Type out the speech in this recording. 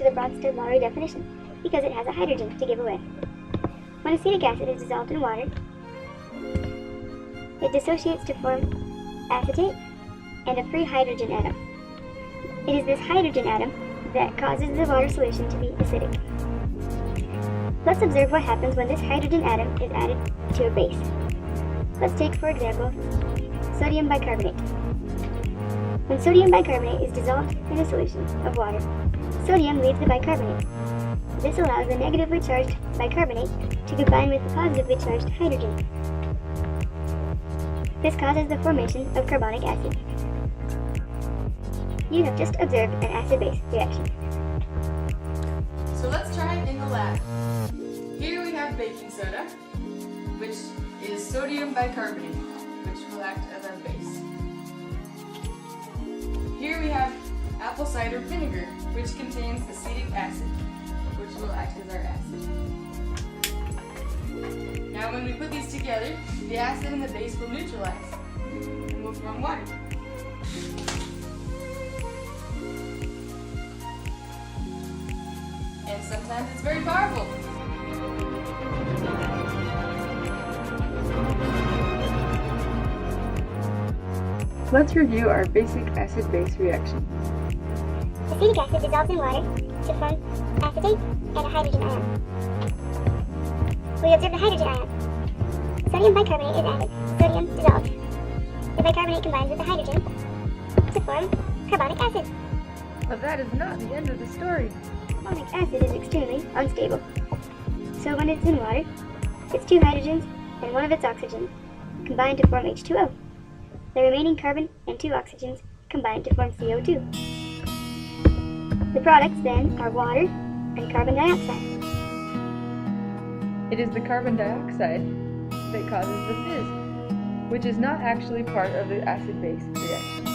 to the bronsted-lowry definition because it has a hydrogen to give away. When acetic acid is dissolved in water, it dissociates to form acetate and a free hydrogen atom. It is this hydrogen atom that causes the water solution to be acidic. Let's observe what happens when this hydrogen atom is added to a base. Let's take, for example, sodium bicarbonate. When sodium bicarbonate is dissolved in a solution of water, sodium leaves the bicarbonate. This allows the negatively charged bicarbonate to combine with the positively charged hydrogen. This causes the formation of carbonic acid. You have just observed an acid-base reaction. So let's try it in the lab. Here we have baking soda, which is sodium bicarbonate, which will act as our base. Here we have apple cider vinegar, which contains acetic acid, which will act as our acid. Now when we put these together, the acid and the base will neutralize and will form water. And sometimes it's very powerful. Let's review our basic acid-base reactions. Acetic acid dissolves in water to form acetate and a hydrogen ion. We observe the hydrogen ion. Sodium bicarbonate is added. Sodium dissolved. The bicarbonate combines with the hydrogen to form carbonic acid. But that is not the end of the story. Carbonic acid is extremely unstable. So when it's in water, its two hydrogens and one of its oxygens combine to form H2O. The remaining carbon and two oxygens combine to form CO2. The products then are water and carbon dioxide. It is the carbon dioxide that causes the fizz, which is not actually part of the acid-base reaction.